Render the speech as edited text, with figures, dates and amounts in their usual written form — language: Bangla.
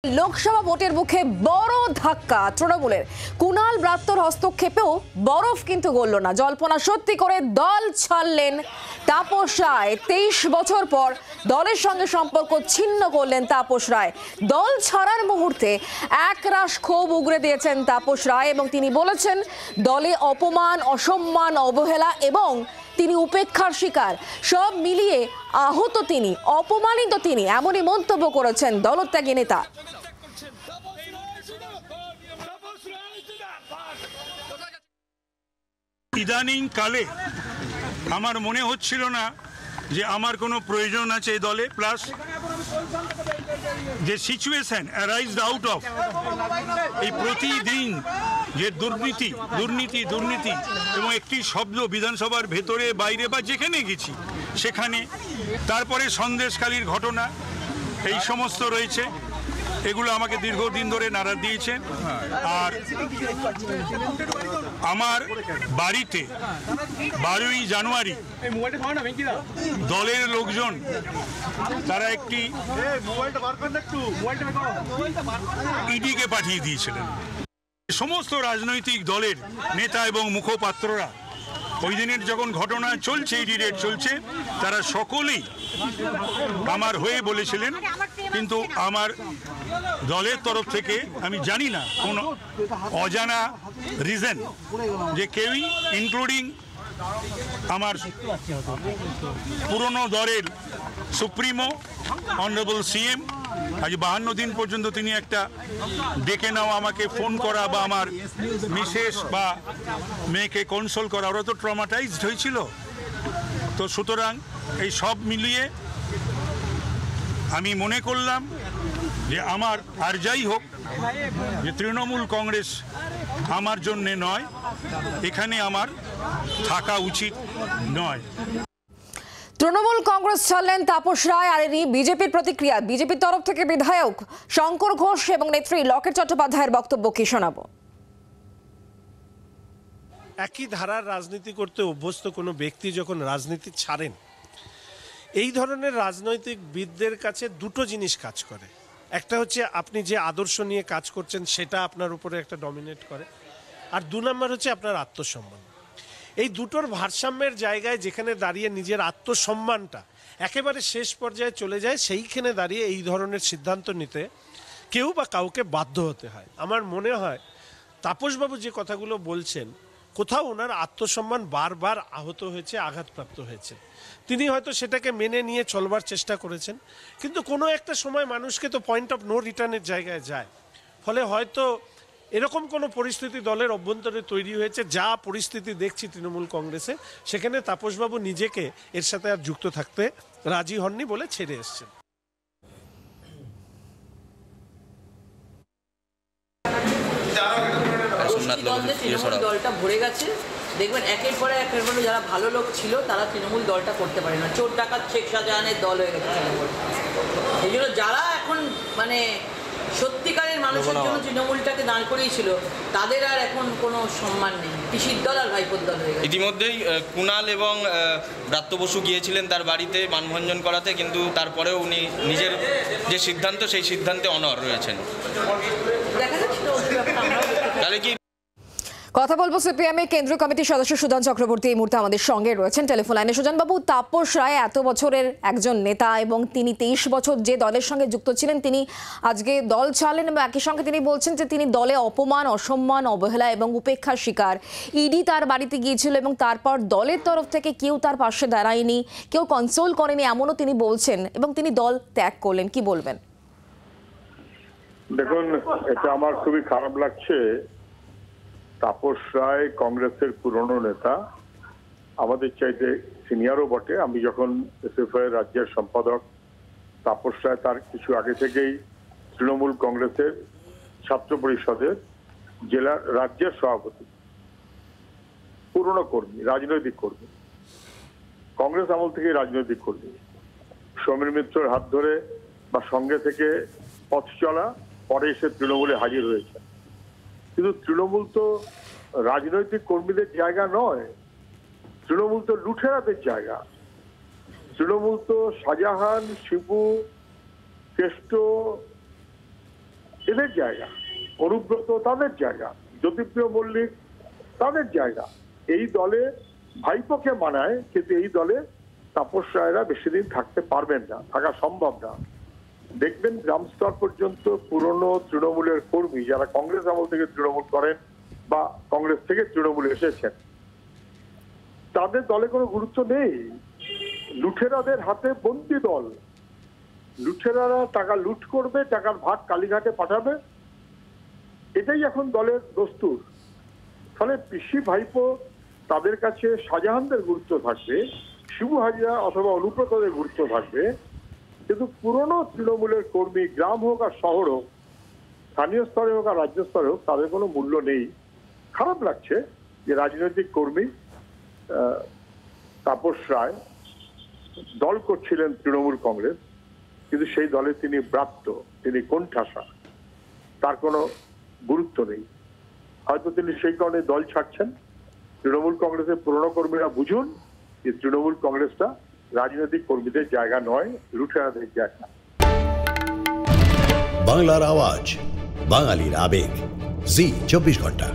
লোকসভা ভোটের মুখে বড় ধাক্কা তৃণমূলের। কুণাল ব্রাত্যর হস্তক্ষেপেও বরফ কিন্তু গলল না। জল্পনা সত্যি করে দল ছাড়লেন তাপস রায়। 23 বছর পর দলের সঙ্গে সম্পর্ক ছিন্ন করলেন তাপস রায়। দল ছাড়ার মুহূর্তে একরাশ ক্ষোভ উগরে দিয়েছেন তাপস রায় এবং তিনি বলেছেন দলে অপমান, অসম্মান, অবহেলা এবং তিনি উপেক্ষার শিকার, সব মিলিয়ে আহত তিনি, অপমানিত তিনি, এমনই মন্তব্য করেছেন দলত্যাগী নেতা। ইদানিং কালে আমার মনে হচ্ছিল না যে আমার কোনো প্রয়োজন আছে এই দলে, প্লাস যে সিচুয়েশন অ্যারাইজড আউট অফ এই প্রতিদিন যে দুর্নীতি দুর্নীতি দুর্নীতি এবং একটি শব্দ বিধানসভার ভেতরে বাইরে বা যেখানে গেছি সেখানে, তারপরে সন্দেশখালির ঘটনা, এই সমস্ত রয়েছে, এগুলো আমাকে দীর্ঘদিন ধরে নাড়া দিয়েছে। আর আমার বাড়িতে 12ই জানুয়ারি দলের লোকজন তারা একটি ইডিকে পাঠিয়ে দিয়েছিলেন। সমস্ত রাজনৈতিক দলের নেতা এবং মুখপাত্ররা ওই দিনের যখন ঘটনা চলছে, ইডি রেড চলছে, তারা সকলেই আমার হয়ে বলেছিলেন, কিন্তু আমার দলের তরফ থেকে আমি জানি না কোনো অজানা রিজন যে কেউই, ইনক্লুডিং আমার পুরনো দলের সুপ্রিমো অনারেবল সিএম, আজ 52 দিন পর্যন্ত তিনি একটা ডেকে নাও, আমাকে ফোন করা বা আমার মিসেস বা মেয়েকে কনসোল করা, ওরা তো ট্রমাটাইজড হয়েছিল। তো সুতরাং এই সব মিলিয়ে আমি মনে করলাম যে আমার, আর যাই হোক, যে তৃণমূল কংগ্রেস আমার জন্যে নয়, এখানে আমার থাকা উচিত নয়। তৃণমূল কংগ্রেস ছাড়লেন তাপস রায়। আর এই বিজেপির প্রতিক্রিয়া, বিজেপির তরফ থেকে বিধায়ক শঙ্কর ঘোষ এবং নেত্রী লকেট চট্টোপাধ্যায়ের বক্তব্য কি শোনাবো। একই ধারার রাজনীতি করতে অভ্যস্ত কোনো ব্যক্তি যখন রাজনীতি ছাড়েন, এই ধরনের রাজনৈতিকবিদদের কাছে দুটো জিনিস কাজ করে। একটা হচ্ছে আপনি যে আদর্শ নিয়ে কাজ করছেন সেটা আপনার উপরে একটা ডমিনেট করে, আর 2 নম্বর হচ্ছে আপনার আত্মসম্মান। এই দুটোর ভারসাম্যের জায়গায় যেখানে দাঁড়িয়ে নিজের আত্মসম্মানটা একেবারে শেষ পর্যায়ে চলে যায়, সেইখানে দাঁড়িয়ে এই ধরনের সিদ্ধান্ত নিতে কেউ বা কাউকে বাধ্য হতে হয়। আমার মনে হয় তাপসবাবু যে কথাগুলো বলছেন, কোথাও ওনার আত্মসম্মান বারবার আহত হয়েছে, আঘাতপ্রাপ্ত হয়েছে। তিনি হয়তো সেটাকে মেনে নিয়ে চলবার চেষ্টা করেছেন, কিন্তু কোনো একটা সময় মানুষকে তো পয়েন্ট অফ নো রিটার্নের জায়গায় যায়। ফলে হয়তো এরকম কোনো পরিস্থিতি দলের অভ্যন্তরে তৈরি হয়েছে, যা পরিস্থিতি দেখছি তৃণমূল কংগ্রেসে, সেখানে তাপসবাবু নিজেকে এর সাথে আর যুক্ত থাকতে রাজি হননি বলে ছেড়ে এসছেন। দলটা ভরে গেছে, দেখবেন একের পরে যারা ভালো লোক ছিল তারা তৃণমূল দলটা করতে পারে না। চোর ডাকাত শেখ শাহজাহানের দল হয়ে গেছে তৃণমূল। এই জন্য যারা এখন মানে সত্যিকারের মানুষের জন্য তৃণমূলটাকে দাঁড় করিয়েছিল, তাদের আর এখন কোনো সম্মান নেই। পিসির দল আর ভাইপোর দল হয়ে গেছে। ইতিমধ্যেই কুণাল এবং ব্রাত্য বসু গিয়েছিলেন তার বাড়িতে মানভঞ্জন করাতে, কিন্তু তারপরেও উনি নিজের যে সিদ্ধান্ত, সেই সিদ্ধান্তে অনড় রয়েছেন। দেখা যাচ্ছে তাহলে কি কথা বলবো সিপিএম এর কেন্দ্রীয় কমিটির সদস্য সুজন চক্রবর্তী এই মুহূর্তে আমাদের সঙ্গে রয়েছেন টেলিফোন লাইনে। সুজন বাবু, তাপস রায় এত বছরের একজন নেতা এবং তিনি 23 বছর যে দলের সঙ্গে যুক্ত ছিলেন, তিনি আজকে দল ছাড়লেন এবং একই সঙ্গে তিনি বলছেন যে তিনি দলে অপমান, অসম্মান, অবহেলা এবং উপেক্ষার শিকার। ইডি তার বাড়িতে গিয়েছিল এবং তারপর দলের তরফ থেকে কেউ তার পাশে দাঁড়ায়নি, কেউ কনসোল করেনি, এমনও তিনি বলছেন, এবং তিনি দল ত্যাগ করলেন। কি বলবেন? দেখুন, এটা আমার খুবই খারাপ লাগছে। তাপস রায় কংগ্রেসের পুরনো নেতা, আমাদের চাইতে সিনিয়রও বটে। আমি যখন এসএফআই রাজ্যের সম্পাদক, তাপস রায় তার কিছু আগে থেকেই তৃণমূল কংগ্রেসের ছাত্র পরিষদের জেলার রাজ্যের সভাপতি, পুরনো কর্মী, রাজনৈতিক কর্মী, কংগ্রেস আমল থেকে রাজনৈতিক কর্মী। সমীর মিত্রের হাত ধরে বা সঙ্গে থেকে পথ চলা, পরে এসে তৃণমূলে হাজির হয়েছে। কিন্তু তৃণমূল তো রাজনৈতিক কর্মীদের জায়গা নয়, তৃণমূল তো লুঠেরাদের জায়গা। তৃণমূল তো শাহজাহান, শিবু, কেষ্ট, এদের জায়গা, অনুব্রত তাদের জায়গা, জ্যোতিপ্রিয় মল্লিক তাদের জায়গা। এই দলে ভাইপোকে মানায়, কিন্তু এই দলে তাপস রায়রা বেশি দিন থাকতে পারবেন না, থাকা সম্ভব না। দেখবেন গ্রাম স্তর পর্যন্ত পুরনো তৃণমূলের কর্মী যারা কংগ্রেস আমল থেকে তৃণমূল করেন বা কংগ্রেস থেকে তৃণমূলে এসেছেন, তাদের দলে কোনো গুরুত্ব নেই। লুঠেরাদের হাতে বন্দি দল। লুঠেরারা টাকা লুট করবে, টাকার ভাগ কালীঘাটে পাঠাবে, এটাই এখন দলের দস্তুর। ফলে পিসি ভাইপো তাদের কাছে শাহজাহানদের গুরুত্ব থাকবে, শিবু হাজরা অথবা অনুব্রতদের গুরুত্ব থাকবে, কিন্তু পুরনো তৃণমূলের কর্মী গ্রাম হোক আর শহর হোক, স্থানীয় স্তরে হোক আর রাজ্য স্তরে হোক, তাদের কোনো মূল্য নেই। খারাপ লাগছে যে রাজনৈতিক কর্মী তাপস রায় দল করছিলেন তৃণমূল কংগ্রেস, কিন্তু সেই দলে তিনি ব্রাত্য, তিনি কোণঠাসা, তার কোনো গুরুত্ব নেই। হয়তো তিনি সেই কারণে দল ছাড়ছেন। তৃণমূল কংগ্রেসের পুরনো কর্মীরা বুঝুন যে তৃণমূল কংগ্রেসটা রাজনৈতিক কর্মীদের জায়গা নয়, লুটেরাদের জায়গা। বাংলার আওয়াজ, বাঙালির আবেগ, জি 24 ঘন্টা।